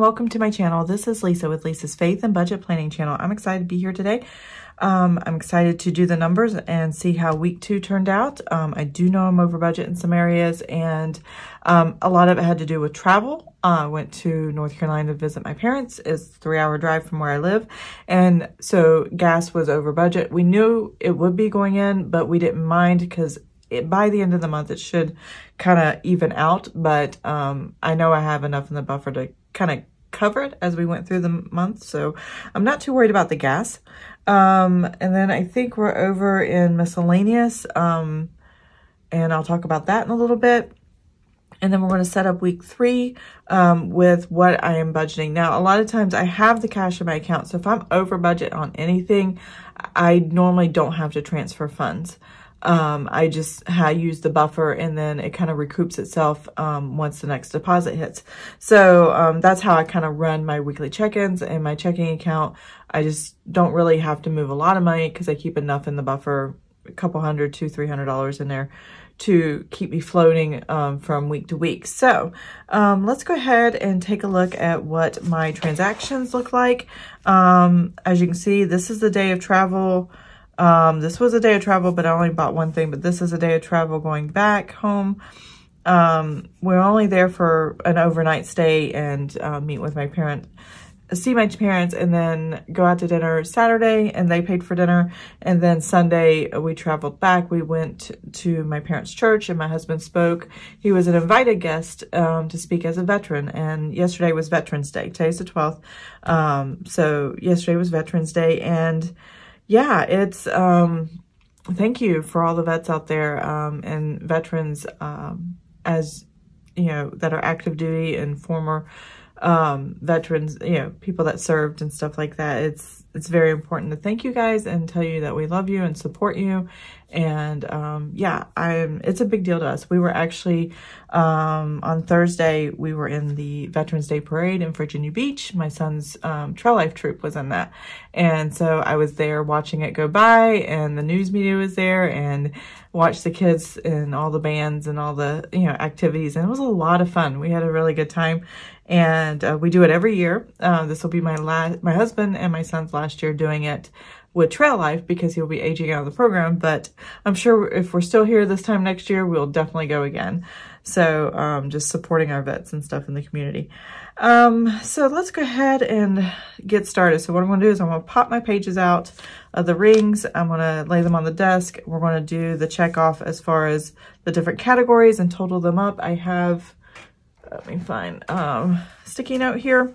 welcome to my channel. This is Lisa with Lisa's Faith and Budget Planning channel. I'm excited to be here today. I'm excited to do the numbers and see how week 2 turned out. I do know I'm over budget in some areas, and a lot of it had to do with travel. I went to North Carolina to visit my parents. It's a 3-hour drive from where I live. And so gas was over budget. We knew it would be going in, but we didn't mind because by the end of the month, it should kind of even out. But I know I have enough in the buffer to kind of cover it as we went through the month. So I'm not too worried about the gas. And then I think we're over in Miscellaneous. And I'll talk about that in a little bit. And then we're going to set up week 3 with what I am budgeting. Now, a lot of times I have the cash in my account. So if I'm over budget on anything, I normally don't have to transfer funds. I just use the buffer, and then it kind of recoups itself once the next deposit hits. So that's how I kind of run my weekly check-ins and my checking account. I just don't really have to move a lot of money because I keep enough in the buffer, a couple $100 to $300 in there to keep me floating from week to week. So let's go ahead and take a look at what my transactions look like. As you can see, this is the day of travel. This was a day of travel, but I only bought one thing, but this is a day of travel going back home. We're only there for an overnight stay and meet with my parents, see my parents, and then go out to dinner Saturday, and they paid for dinner. And then Sunday we traveled back. We went to my parents' church, and my husband spoke. He was an invited guest to speak as a veteran, and yesterday was Veterans Day. Today's the 12th. So yesterday was Veterans Day, and yeah, it's, thank you for all the vets out there, and veterans, as, you know, that are active duty and former, veterans, you know, people that served and stuff like that. It's very important to thank you guys and tell you that we love you and support you. And, yeah, it's a big deal to us. We were actually, on Thursday, we were in the Veterans Day Parade in Virginia Beach. My son's, Trail Life troop was in that. And so I was there watching it go by, and the news media was there, and watched the kids and all the bands and all the, you know, activities. And it was a lot of fun. We had a really good time. And, we do it every year. This will be my husband and my son's last year doing it with Trail Life because he'll be aging out of the program. But I'm sure if we're still here this time next year, we'll definitely go again. So just supporting our vets and stuff in the community. So let's go ahead and get started. So what I'm going to do is I'm going to pop my pages out of the rings. I'm going to lay them on the desk. We're going to do the check off as far as the different categories and total them up. I have, let me find sticky note here,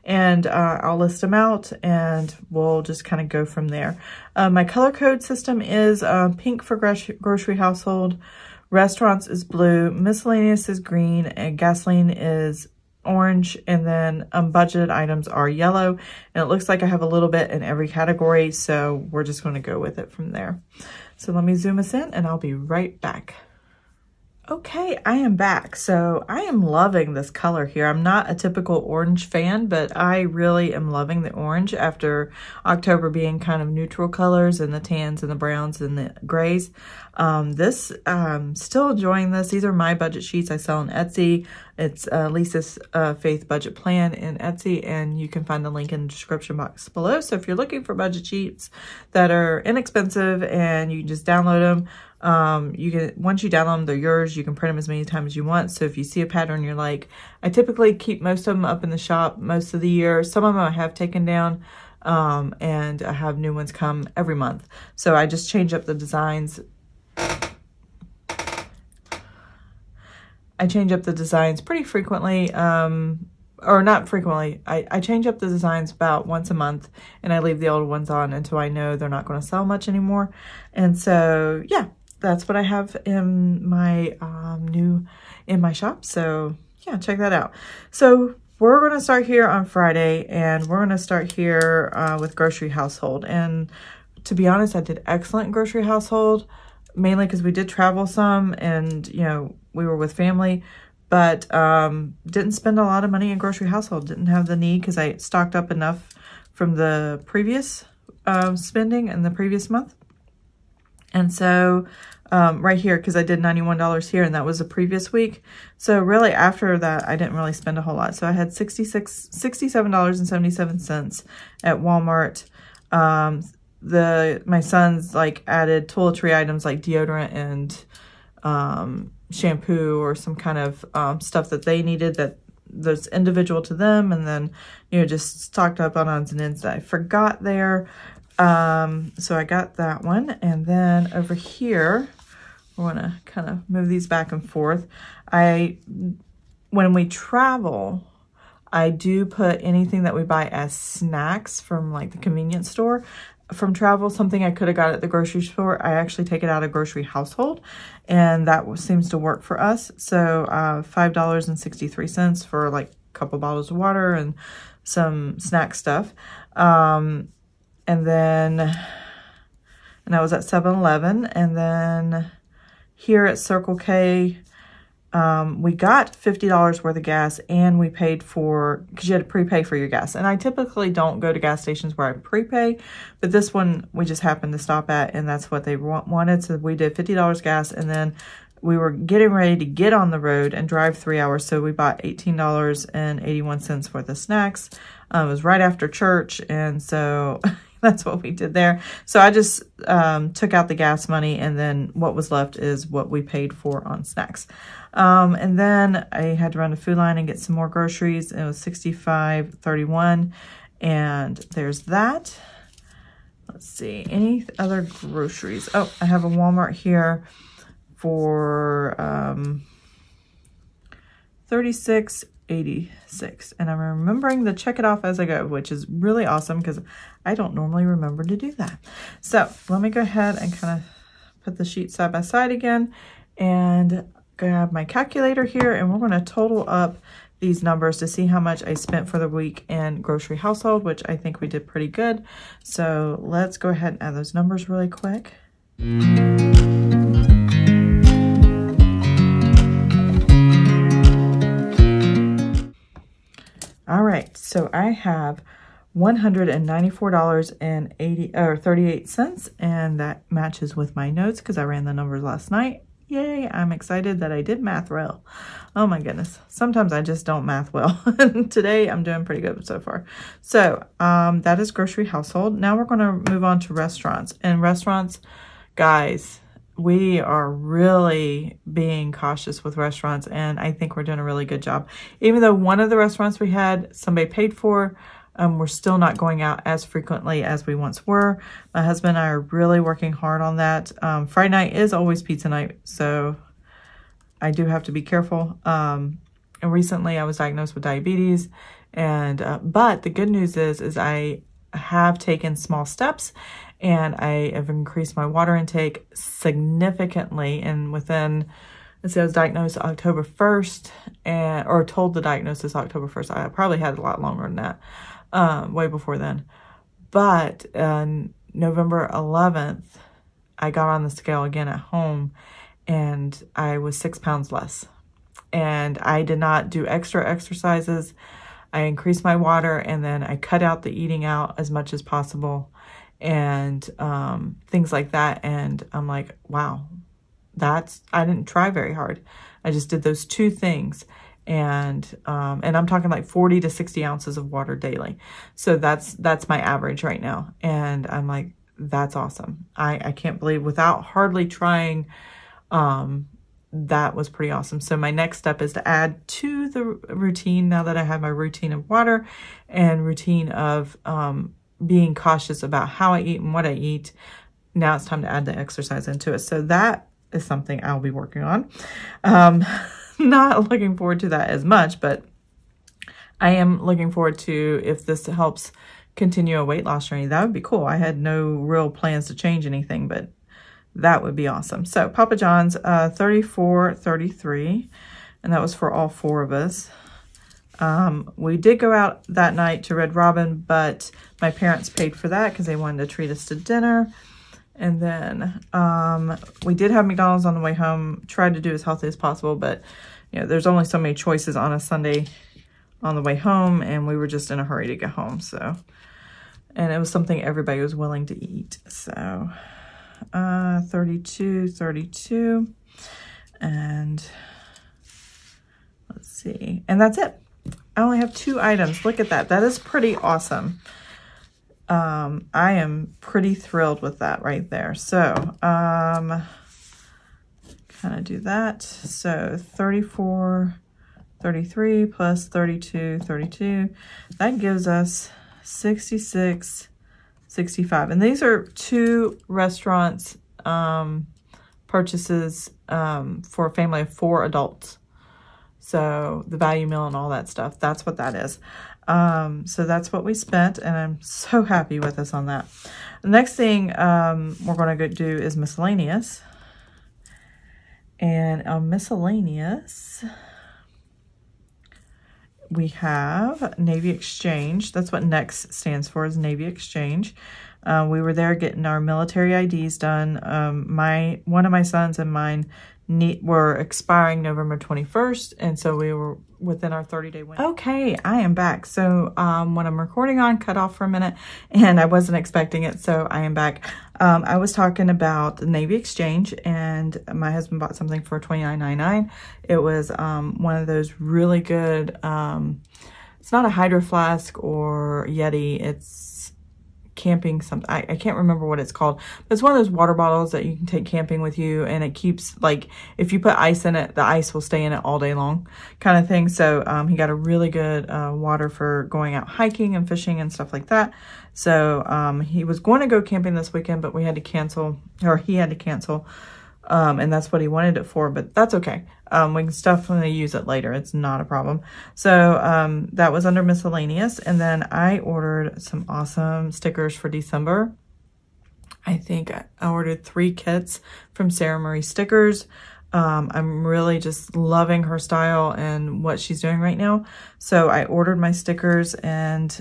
and I'll list them out, and we'll just kind of go from there. My color code system is pink for grocery household, restaurants is blue, miscellaneous is green, and gasoline is orange, and then unbudgeted items are yellow. And it looks like I have a little bit in every category, so we're just going to go with it from there. So let me zoom us in, and I'll be right back. Okay, I am back. So I am loving this color here. I'm not a typical orange fan, but I really am loving the orange after October being kind of neutral colors, and the tans and the browns and the grays. Still enjoying this. These are my budget sheets I sell on Etsy. It's Lisa's Faith Budget Plan in Etsy, and you can find the link in the description box below. So if you're looking for budget sheets that are inexpensive and you can just download them, once you download them, they're yours. You can print them as many times as you want. So if you see a pattern you're like, I typically keep most of them up in the shop most of the year. Some of them I have taken down, and I have new ones come every month. So I just change up the designs. I change up the designs pretty frequently, or not frequently. I change up the designs about once a month, and I leave the old ones on until I know they're not going to sell much anymore. And so, yeah, that's what I have in my in my shop. So yeah, check that out. So we're going to start here on Friday, and we're going to start here with grocery household. And to be honest, I did excellent in grocery household, mainly because we did travel some, and you know, we were with family, but didn't spend a lot of money in grocery household. Didn't have the need because I stocked up enough from the previous spending in the previous month. And so right here, because I did $91 here, and that was the previous week. So really after that, I didn't really spend a whole lot. So I had $67.77 at Walmart. My sons like added toiletry items like deodorant and shampoo or some kind of stuff that they needed that's individual to them, and then, you know, just stocked up on odds and ends that I forgot there. So I got that one. And then over here, I want to kind of move these back and forth. When we travel, I do put anything that we buy as snacks from like the convenience store from travel, something I could have got at the grocery store. I actually take it out of grocery household, and that seems to work for us. So $5.63 for like a couple bottles of water and some snack stuff. And that was at 7-Eleven. And then here at Circle K, we got $50 worth of gas, and we paid for, because you had to prepay for your gas. And I typically don't go to gas stations where I prepay, but this one we just happened to stop at, and that's what they wanted. So we did $50 gas, and then we were getting ready to get on the road and drive 3 hours. So we bought $18.81 worth of snacks. It was right after church, and so that's what we did there. So I just took out the gas money, and then what was left is what we paid for on snacks. And then I had to run to Food Line and get some more groceries. It was $65.31, and there's that. Let's see, any other groceries? Oh, I have a Walmart here for $36.86, and I'm remembering to check it off as I go, which is really awesome because I don't normally remember to do that. So let me go ahead and kind of put the sheet side by side again and grab my calculator here, and we're going to total up these numbers to see how much I spent for the week in grocery household, which I think we did pretty good. So let's go ahead and add those numbers really quick. All right, so I have $194.38, and that matches with my notes because I ran the numbers last night. Yay, I'm excited that I did math well. Oh my goodness, sometimes I just don't math well. Today I'm doing pretty good so far. So that is grocery household. Now we're going to move on to restaurants. And restaurants, guys, we are really being cautious with restaurants, and I think we're doing a really good job. Even though one of the restaurants we had, somebody paid for, we're still not going out as frequently as we once were. My husband and I are really working hard on that. Friday night is always pizza night, so I do have to be careful. And recently I was diagnosed with diabetes, and but the good news is I have taken small steps, and I have increased my water intake significantly. And within, let's see, I was diagnosed October 1st, or told the diagnosis October 1st. I probably had a lot longer than that. Way before then. But November 11th, I got on the scale again at home, and I was 6 pounds less. And I did not do extra exercises. I increased my water, and then I cut out the eating out as much as possible, and things like that. And I'm like, wow, I didn't try very hard. I just did those two things. And I'm talking like 40 to 60 ounces of water daily. So that's my average right now. And I'm like, that's awesome. I can't believe, without hardly trying, that was pretty awesome. So my next step is to add to the routine, now that I have my routine of water and routine of being cautious about how I eat and what I eat. Now it's time to add the exercise into it. So that is something I'll be working on. Not looking forward to that as much, but I am looking forward to, if this helps continue a weight loss journey, that would be cool. I had no real plans to change anything, but that would be awesome. So Papa John's, $34.33, and that was for all four of us. We did go out that night to Red Robin, but my parents paid for that because they wanted to treat us to dinner. And then we did have McDonald's on the way home, tried to do as healthy as possible, but you know, there's only so many choices on a Sunday on the way home, and we were just in a hurry to get home. So, and it was something everybody was willing to eat. So 32, and let's see, and that's it. I only have 2 items. Look at that. That is pretty awesome. I am pretty thrilled with that right there. So, kind of do that. So 34, 33 plus 32, 32. That gives us 66, 65. And these are 2 restaurants purchases for a family of 4 adults. So the value meal and all that stuff, that's what that is. So that's what we spent, and I'm so happy with us on that. The next thing we're going to go do is miscellaneous. And on miscellaneous, we have Navy Exchange. That's what NEXT stands for, is Navy Exchange. We were there getting our military IDs done. One of my sons and mine were expiring November 21st, and so we were within our 30-day window. Okay, I am back. So what I'm recording on cut off for a minute, and I wasn't expecting it, so I am back. I was talking about the Navy Exchange, and my husband bought something for $29.99. It was one of those really good, it's not a Hydro Flask or Yeti, it's camping something. I can't remember what it's called, but it's one of those water bottles that you can take camping with you, and it keeps, like, if you put ice in it, the ice will stay in it all day long kind of thing. So he got a really good water for going out hiking and fishing and stuff like that. So he was going to go camping this weekend, but we had to cancel, or he had to cancel, and that's what he wanted it for, but that's okay. We can definitely use it later. It's not a problem. So that was under miscellaneous. And then I ordered some awesome stickers for December. I think I ordered 3 kits from Sarah Marie Stickers. I'm really just loving her style and what she's doing right now. So I ordered my stickers, and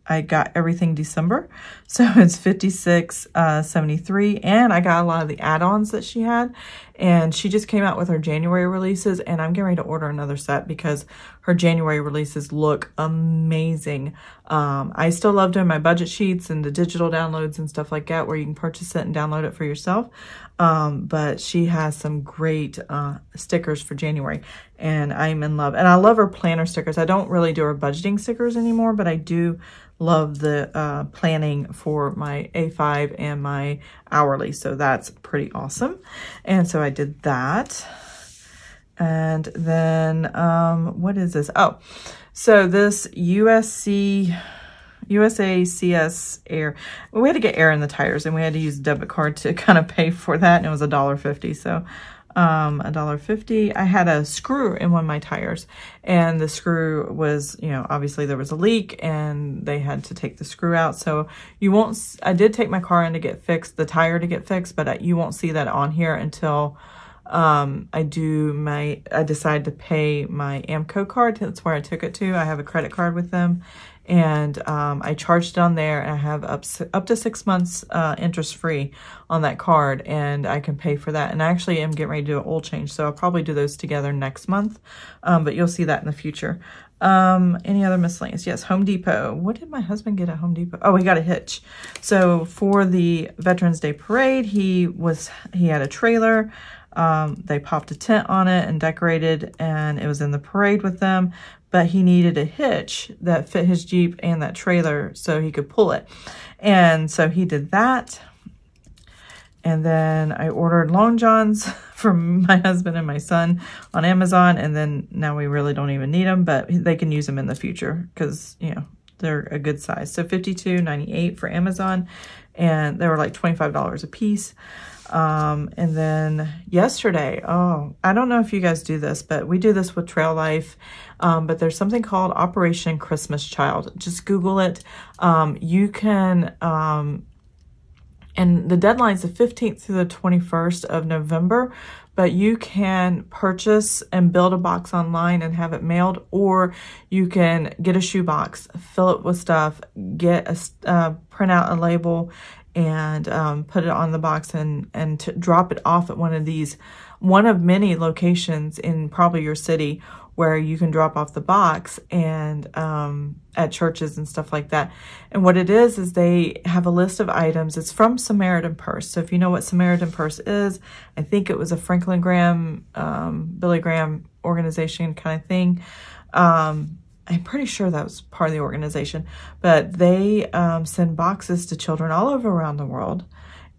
I got everything December. So it's $56.73, and I got a lot of the add-ons that she had, and she just came out with her January releases, and I'm getting ready to order another set because her January releases look amazing. I still love doing my budget sheets and the digital downloads and stuff like that where you can purchase it and download it for yourself. But she has some great stickers for January, and I'm in love. And I love her planner stickers. I don't really do her budgeting stickers anymore, but I do love the planning for my A5 and my hourly. So that's pretty awesome. And so I did that. And then what is this? Oh, so this USA CS Air. We had to get air in the tires, and we had to use a debit card to kind of pay for that, and it was $1.50. So $1.50. I had a screw in one of my tires, and the screw was, you know, obviously there was a leak, and they had to take the screw out. So you won't, I did take my car in to get fixed, the tire to get fixed, but you won't see that on here until I decide to pay my Amco card. That's where I took it to. I have a credit card with them, and I charged it on there, and I have up to 6 months interest free on that card, and I can pay for that. And I actually am getting ready to do an oil change, so I'll probably do those together next month, but you'll see that in the future. Any other miscellaneous? Yes, Home Depot. What did my husband get at Home Depot? Oh, he got a hitch. So for the Veterans Day Parade, he had a trailer. They popped a tent on it and decorated, and it was in the parade with them, but he needed a hitch that fit his Jeep and that trailer so he could pull it. And so he did that. And then I ordered Long Johns for my husband and my son on Amazon. And then now we really don't even need them, but they can use them in the future because, you know, they're a good size. So $52.98 for Amazon, and they were like $25 a piece. And then yesterday, oh, I don't know if you guys do this, but we do this with Trail Life. But there's something called Operation Christmas Child. Just Google it. You can, and the deadline's the 15th through the 21st of November, but you can purchase and build a box online and have it mailed, or you can get a shoebox, fill it with stuff, get print out a label, and put it on the box and drop it off at one of many locations in probably your city, where you can drop off the box and at churches and stuff like that. And what it is they have a list of items. It's from Samaritan Purse. So if you know what Samaritan Purse is, I think it was a Franklin Graham, Billy Graham organization kind of thing. I'm pretty sure that was part of the organization, but they send boxes to children all over around the world,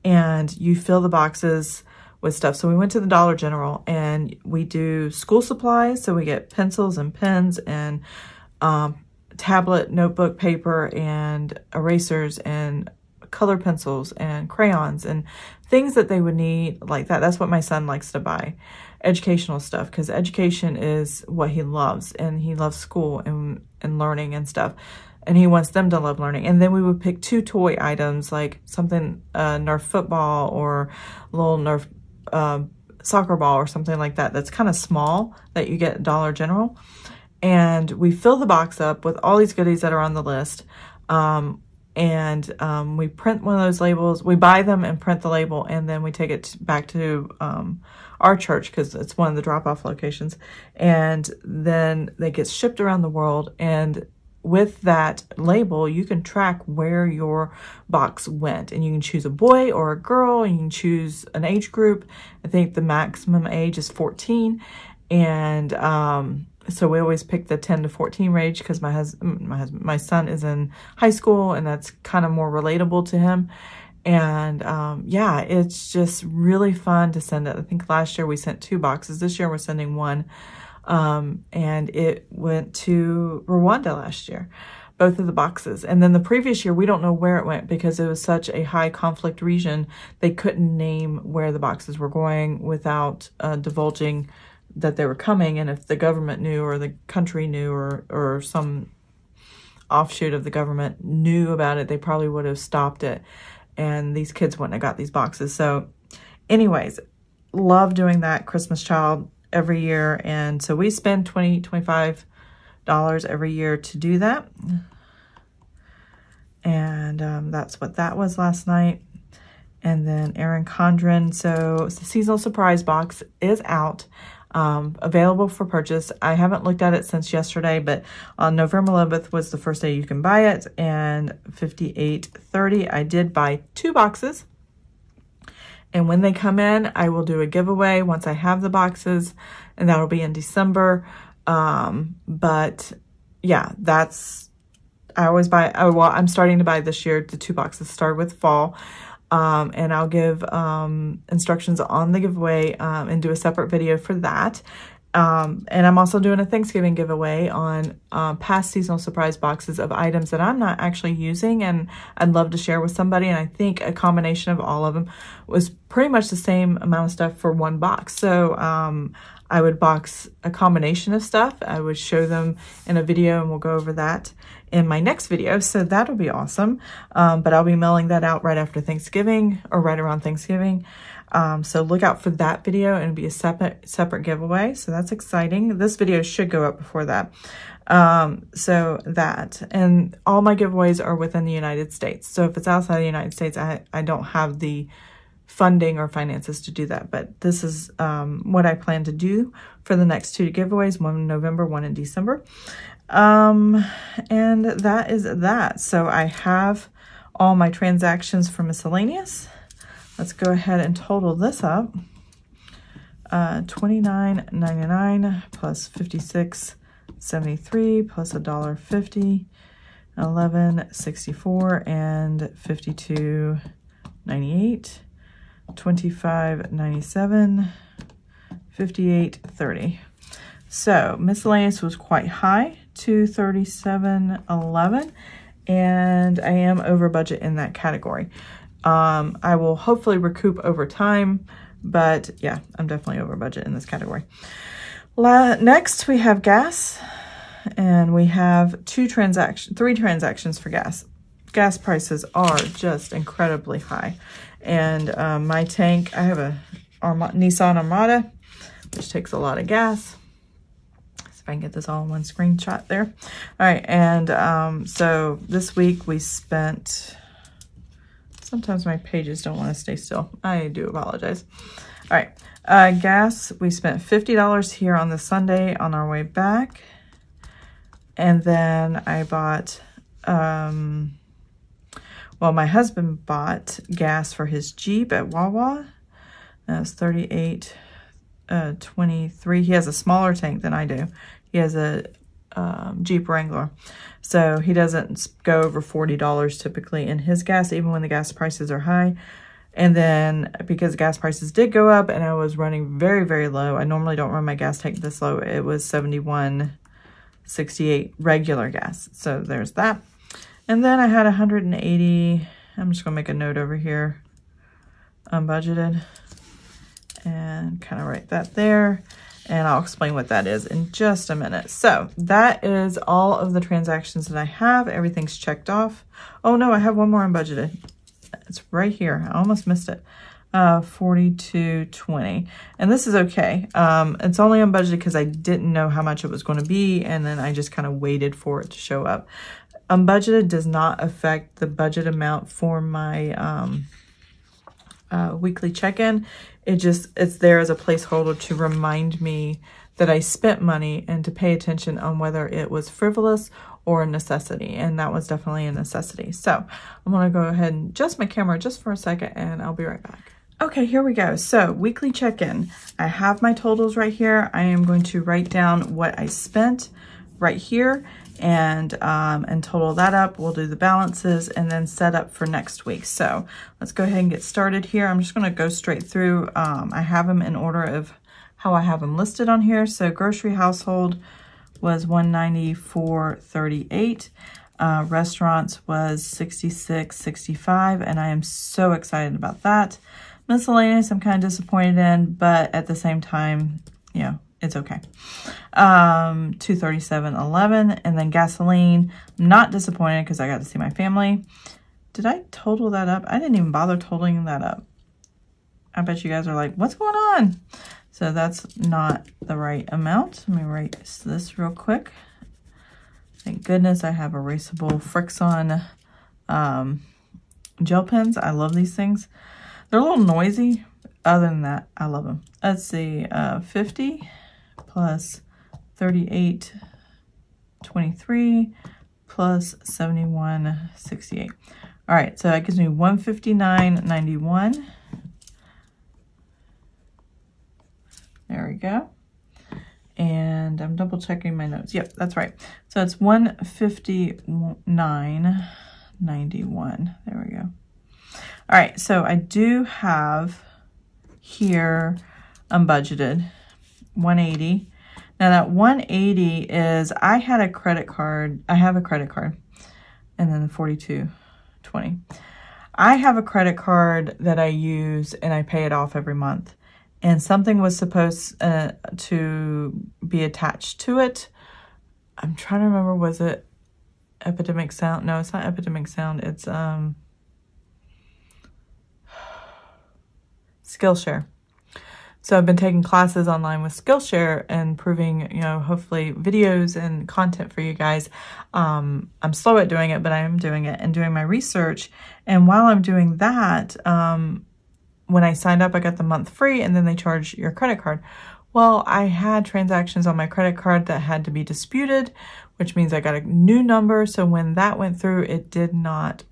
and you fill the boxes with stuff. So we went to the Dollar General and we do school supplies. So we get pencils and pens and tablet, notebook, paper, and erasers and color pencils and crayons and things that they would need like that. That's what my son likes to buy. Educational stuff, because education is what he loves, and he loves school and learning and stuff, and he wants them to love learning. And then we would pick 2 toy items, like something Nerf football or a little Nerf soccer ball or something like that, that's kind of small, that you get at Dollar General. And we fill the box up with all these goodies that are on the list. We print one of those labels. We buy them and print the label, and then we take it back to our church, because it's one of the drop-off locations. And then they get shipped around the world. And with that label, you can track where your box went. And you can choose a boy or a girl, and you can choose an age group. I think the maximum age is 14. And so we always pick the 10 to 14 range, because my son is in high school, and that's kind of more relatable to him. And yeah, it's just really fun to send it. I think last year we sent 2 boxes. This year we're sending 1. And it went to Rwanda last year, both of the boxes. And then the previous year, we don't know where it went, because it was such a high conflict region. They couldn't name where the boxes were going without divulging that they were coming. And if the government knew, or the country knew, or some offshoot of the government knew about it, they probably would have stopped it, and these kids wouldn't have got these boxes. So anyways, love doing that Christmas Child every year. And so we spend $20, $25 every year to do that. And that's what that was last night. And then Erin Condren. So the seasonal surprise box is out. Available for purchase. I haven't looked at it since yesterday, but on November 11th was the first day you can buy it, and $58.30. I did buy 2 boxes, and when they come in, I will do a giveaway once I have the boxes, and that'll be in December. But yeah, I always buy, well, I'm starting to buy this year. The 2 boxes start with fall. And I'll give instructions on the giveaway and do a separate video for that. And I'm also doing a Thanksgiving giveaway on past seasonal surprise boxes of items that I'm not actually using, and I'd love to share with somebody. And I think a combination of all of them was pretty much the same amount of stuff for 1 box. So I would box a combination of stuff. I would show them in a video, and we'll go over that in my next video. So that'll be awesome. But I'll be mailing that out right after Thanksgiving, or right around Thanksgiving. So look out for that video, and it'll be a separate giveaway. So that's exciting. This video should go up before that. So that, and all my giveaways are within the United States. So if it's outside the United States, I don't have the funding or finances to do that. But this is what I plan to do for the next 2 giveaways, 1 in November, 1 in December. And that is that. So I have all my transactions for Miscellaneous. Let's go ahead and total this up. $29.99 plus $56.73 plus $1.50, $11.64 and $52.98, $25.97, $58.30. So Miscellaneous was quite high, $237.11, and I am over budget in that category. I will hopefully recoup over time, but yeah, I'm definitely over budget in this category. Next, we have gas, and we have 3 transactions for gas. Gas prices are just incredibly high, and my tank, I have a Nissan Armada, which takes a lot of gas. If I can get this all in one screenshot there. All right, and so this week we spent, sometimes my pages don't want to stay still. I do apologize. All right, Gas, we spent $50 here on the Sunday on our way back. And then I bought, well, my husband bought gas for his Jeep at Wawa. That's $38.23. He has a smaller tank than I do. He has a Jeep Wrangler. So he doesn't go over $40 typically in his gas, even when the gas prices are high. And then because gas prices did go up and I was running very, very low, I normally don't run my gas tank this low. It was $71.68 regular gas. So there's that. And then I had 180, I'm just gonna make a note over here, unbudgeted, and kind of write that there. And I'll explain what that is in just a minute. So that is all of the transactions that I have. Everything's checked off. Oh no, I have one more unbudgeted. It's right here. I almost missed it. $42.20. And this is okay. It's only unbudgeted because I didn't know how much it was going to be. And then I just kind of waited for it to show up. Unbudgeted does not affect the budget amount for my weekly check-in. It's there as a placeholder to remind me that I spent money and to pay attention on whether it was frivolous or a necessity. And that was definitely a necessity. So I'm gonna go ahead and adjust my camera just for a second and I'll be right back. Okay, here we go. So weekly check-in. I have my totals right here. I am going to write down what I spent right here and total that up. We'll do the balances and then set up for next week. So let's go ahead and get started here. I'm just gonna go straight through. I have them in order of how I have them listed on here. So grocery household was $194.38. Restaurants was $66.65, and I am so excited about that. Miscellaneous, I'm kind of disappointed in, but at the same time, you know, it's okay. $237.11, and then gasoline, I'm not disappointed because I got to see my family. Did I total that up? I didn't even bother totaling that up. I bet you guys are like, what's going on? So that's not the right amount. Let me write this real quick. Thank goodness I have erasable Frixon gel pens. I love these things. They're a little noisy. Other than that, I love them. Let's see, 50 plus 38.23 plus 71.68. All right, so that gives me 159.91. There we go. And I'm double checking my notes. Yep, that's right. So it's 159.91. There we go. All right, so I do have here unbudgeted 180. Now that 180 is, I had a credit card. I have a credit card. And then the 42.20. I have a credit card that I use and I pay it off every month. And something was supposed to be attached to it. I'm trying to remember, was it Epidemic Sound? No, it's not Epidemic Sound. It's Skillshare. So I've been taking classes online with Skillshare and improving, you know, hopefully videos and content for you guys. I'm slow at doing it, but I am doing it and doing my research. And while I'm doing that, when I signed up, I got the month free and then they charge your credit card. Well, I had transactions on my credit card that had to be disputed, which means I got a new number. So when that went through, it did not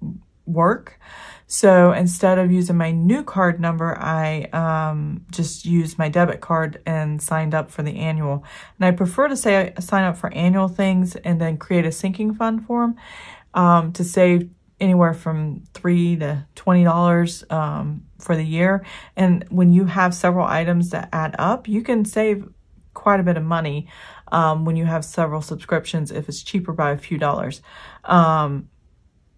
work. So instead of using my new card number, I just used my debit card and signed up for the annual. And I prefer to say I sign up for annual things and then create a sinking fund for them to save anywhere from $3 to $20 for the year. And when you have several items that add up, you can save quite a bit of money when you have several subscriptions if it's cheaper by a few dollars.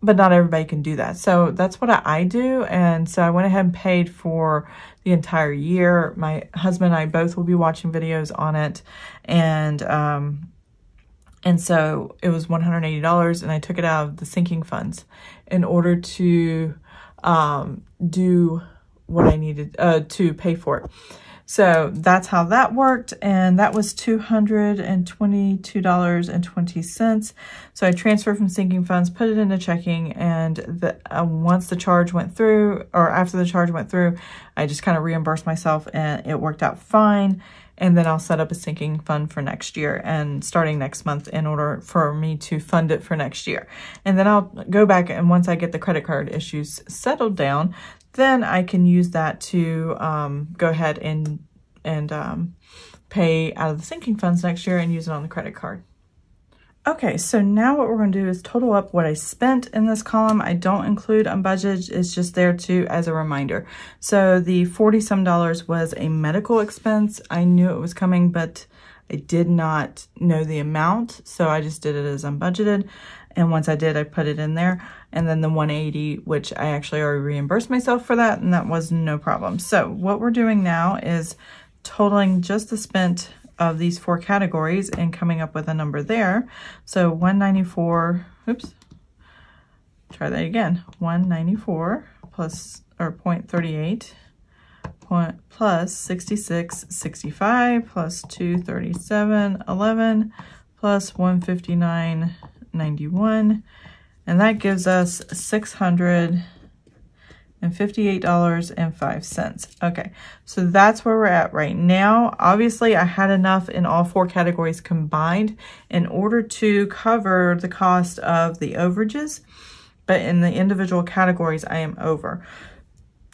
But not everybody can do that. So that's what I do. And so I went ahead and paid for the entire year. My husband and I both will be watching videos on it. And so it was $180 and I took it out of the sinking funds in order to do what I needed to pay for it. So that's how that worked, and that was $222.20. So I transferred from sinking funds, put it into checking, and once the charge went through, or after the charge went through, I just kind of reimbursed myself, and it worked out fine. And then I'll set up a sinking fund for next year and starting next month in order for me to fund it for next year. And then I'll go back, and once I get the credit card issues settled down, then I can use that to go ahead and pay out of the sinking funds next year and use it on the credit card. Okay, so now what we're going to do is total up what I spent in this column. I don't include unbudgeted, it's just there too as a reminder. So the $40-some was a medical expense. I knew it was coming, but I did not know the amount, so I just did it as unbudgeted. And once I did, I put it in there. And then the $180, which I actually already reimbursed myself for that, and that was no problem. So what we're doing now is totaling just the spent of these 4 categories and coming up with a number there. So 194, oops, try that again. 194 plus, or 0.38 plus 66.65 plus 237.11 plus 159.91, and that gives us $658.05. Okay, so that's where we're at right now. Obviously, I had enough in all 4 categories combined in order to cover the cost of the overages, but in the individual categories, I am over.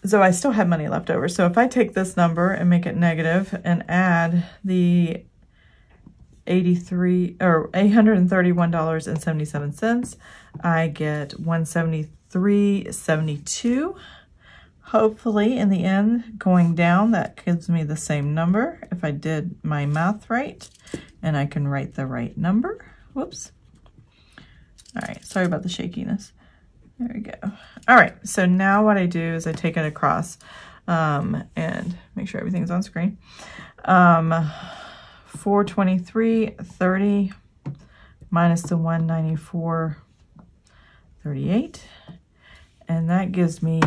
So I still have money left over. So if I take this number and make it negative and add the $831.77, I get $173.72. Hopefully in the end, going down, that gives me the same number if I did my math right, and I can write the right number. Whoops. All right, sorry about the shakiness. There we go. All right, so now what I do is I take it across and make sure everything's on screen. 423.30 minus the 194.38, and that gives me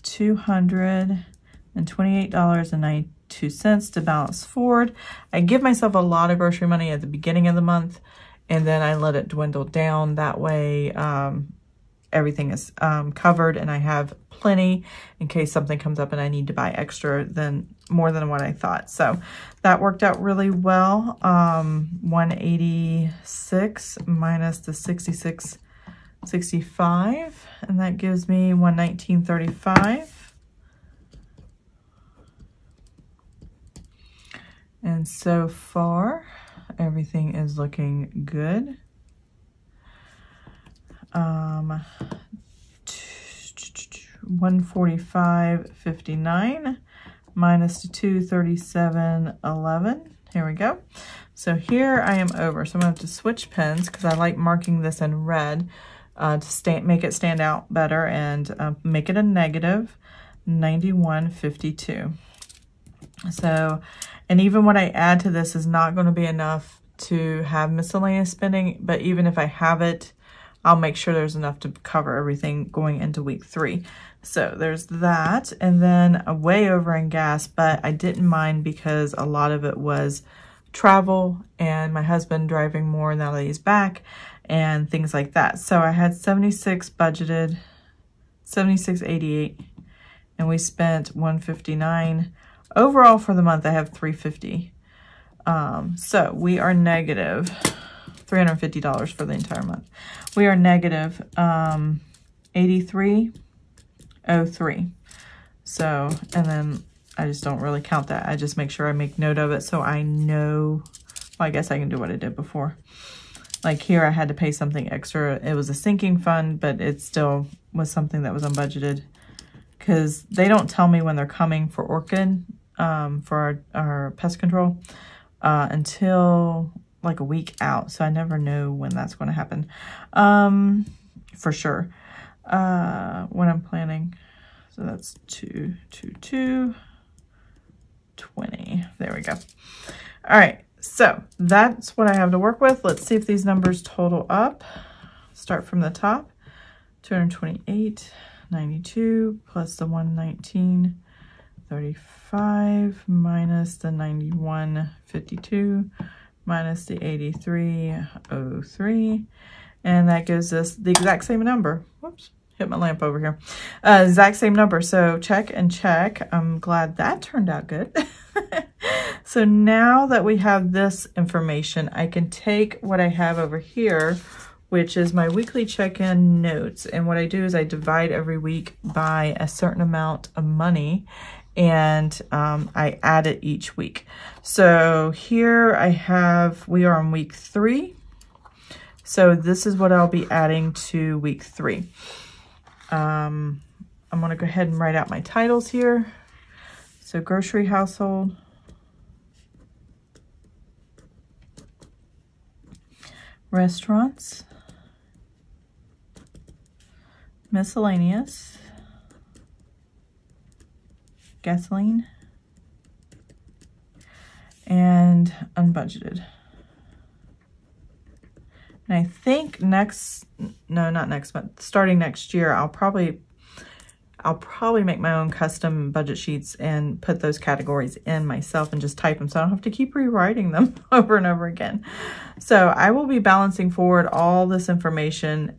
$228.92 to balance forward. I give myself a lot of grocery money at the beginning of the month, and then I let it dwindle down. That way everything is covered, and I have plenty in case something comes up and I need to buy extra than more than what I thought. So that worked out really well. 186 minus the 66.65, and that gives me 119.35. And so far, everything is looking good. 145.59 minus the 237.11. Here we go. So here I am over. So I'm going to have to switch pens because I like marking this in red to make it stand out better, and make it a negative 91.52. So, and even what I add to this is not going to be enough to have miscellaneous spending, but even if I have it, I'll make sure there's enough to cover everything going into week 3. So there's that, and then way over in gas, but I didn't mind because a lot of it was travel and my husband driving more now that he's back and things like that. So I had 76 budgeted, 76.88, and we spent 159. Overall for the month, I have 350. So we are negative $350 for the entire month. We are negative 83.03. So, and then I just don't really count that. I just make sure I make note of it so I know. Well, I guess I can do what I did before. Like here, I had to pay something extra. It was a sinking fund, but it still was something that was unbudgeted because they don't tell me when they're coming for Orchid, for our pest control, until like a week out. So I never know when that's going to happen, for sure, when I'm planning. So that's 222.20. There we go. All right. So that's what I have to work with. Let's see if these numbers total up. Start from the top. 228.92 plus the 119 35 minus the 91.52 minus the 83.03, and that gives us the exact same number. Whoops, hit my lamp over here. Exact same number, so check and check. I'm glad that turned out good. So now that we have this information, I can take what I have over here, which is my weekly check-in notes. And what I do is I divide every week by a certain amount of money, and I add it each week. So here I have, we are on week 3. So this is what I'll be adding to week 3. I'm gonna go ahead and write out my titles here. So grocery household, restaurants, miscellaneous, gasoline, and unbudgeted. And I think not next month, starting next year, I'll probably make my own custom budget sheets and put those categories in myself and just type them so I don't have to keep rewriting them over and over again. So I will be balancing forward all this information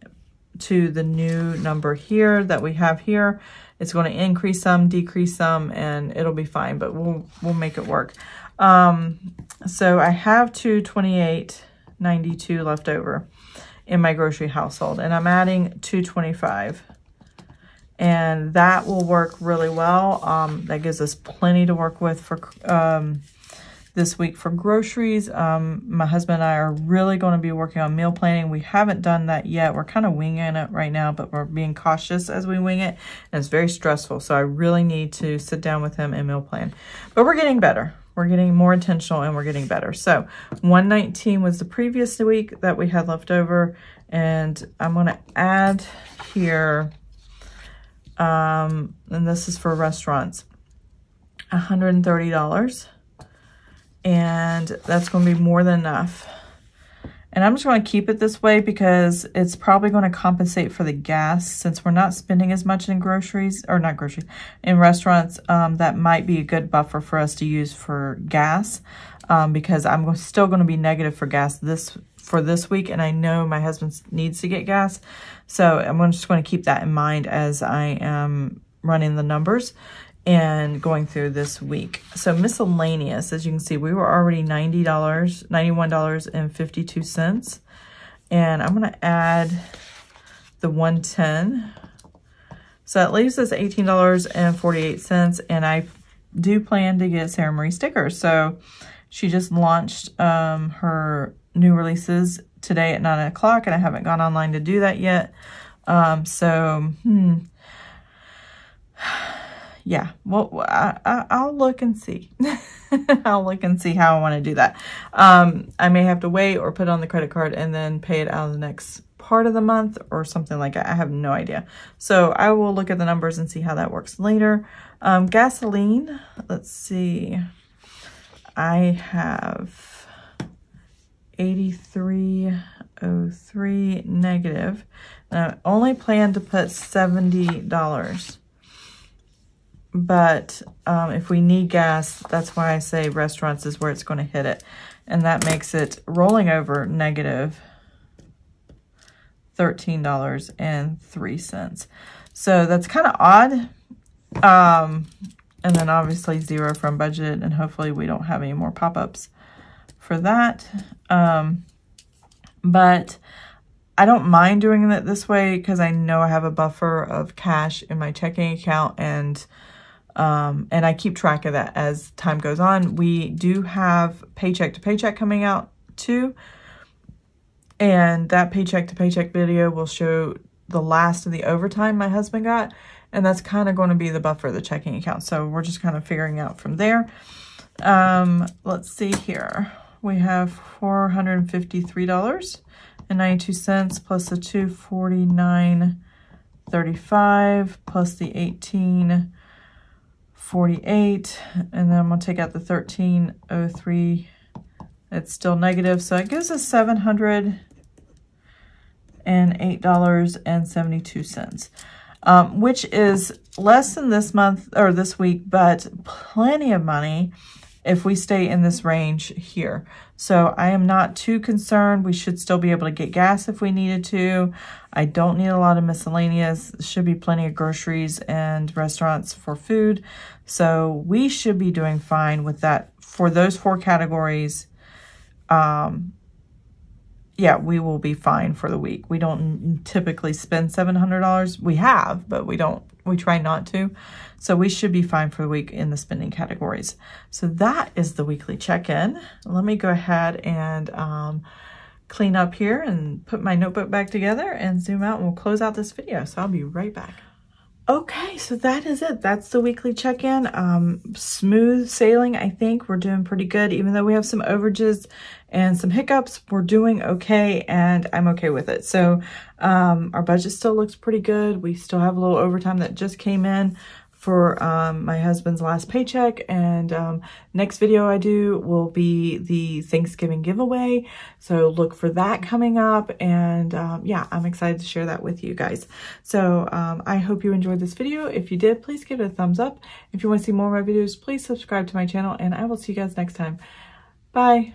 to the new number here that we have here. It's going to increase some, decrease some, and it'll be fine, but we'll make it work. So I have $228.92 left over in my grocery household, and I'm adding $225. And that will work really well. That gives us plenty to work with for this week for groceries. My husband and I are really going to be working on meal planning. We haven't done that yet. We're kind of winging it right now, but we're being cautious as we wing it. And it's very stressful. So I really need to sit down with him and meal plan. But we're getting better. We're getting more intentional and we're getting better. So 119 was the previous week that we had left over. And I'm going to add here, and this is for restaurants, $130. And that's going to be more than enough. And I'm just going to keep it this way because it's probably going to compensate for the gas since we're not spending as much in groceries, or not groceries, in restaurants. That might be a good buffer for us to use for gas because I'm still going to be negative for gas for this week. And I know my husband needs to get gas. So I'm just going to keep that in mind as I am running the numbers and going through this week. So miscellaneous, as you can see, we were already $91.52. And I'm going to add the 110. So that leaves us $18.48. And I do plan to get Sarah Marie stickers. So she just launched her new releases today at 9 o'clock, and I haven't gone online to do that yet. Yeah, well, I'll look and see. I'll look and see how I want to do that. I may have to wait or put it on the credit card and then pay it out of the next part of the month or something like that. I have no idea. So I will look at the numbers and see how that works later. Gasoline, let's see. I have 83.03 negative. And I only plan to put $70. But if we need gas, that's why I say restaurants is where it's going to hit it. And that makes it rolling over negative $13.03. So that's kind of odd. And then obviously 0 from budget, and hopefully we don't have any more pop-ups for that. But I don't mind doing it this way because I know I have a buffer of cash in my checking account, and I keep track of that as time goes on. We do have paycheck to paycheck coming out too. And that paycheck to paycheck video will show the last of the overtime my husband got. And that's kind of going to be the buffer of the checking account. So we're just kind of figuring out from there. Let's see here. We have $453.92 plus the $249.35 plus the $18.48. And then I'm going to take out the $13.03. It's still negative. So it gives us $708.72. Which is less than this month or this week, but plenty of money if we stay in this range here. So I am not too concerned. We should still be able to get gas if we needed to. I don't need a lot of miscellaneous. Should be plenty of groceries and restaurants for food. So we should be doing fine with that. For those 4 categories, yeah, we will be fine for the week. We don't typically spend $700. We have, but we try not to. So we should be fine for the week in the spending categories. So that is the weekly check-in. Let me go ahead and clean up here and put my notebook back together and zoom out, and we'll close out this video. So I'll be right back. Okay, so that is it. That's the weekly check-in. Smooth sailing, I think. We're doing pretty good. Even though we have some overages and some hiccups, we're doing okay, and I'm okay with it. So our budget still looks pretty good. We still have a little overtime that just came in for my husband's last paycheck, and next video I do will be the Thanksgiving giveaway, so look for that coming up. And yeah, I'm excited to share that with you guys. So I hope you enjoyed this video. If you did, please give it a thumbs up. If you want to see more of my videos, please subscribe to my channel, and I will see you guys next time. Bye.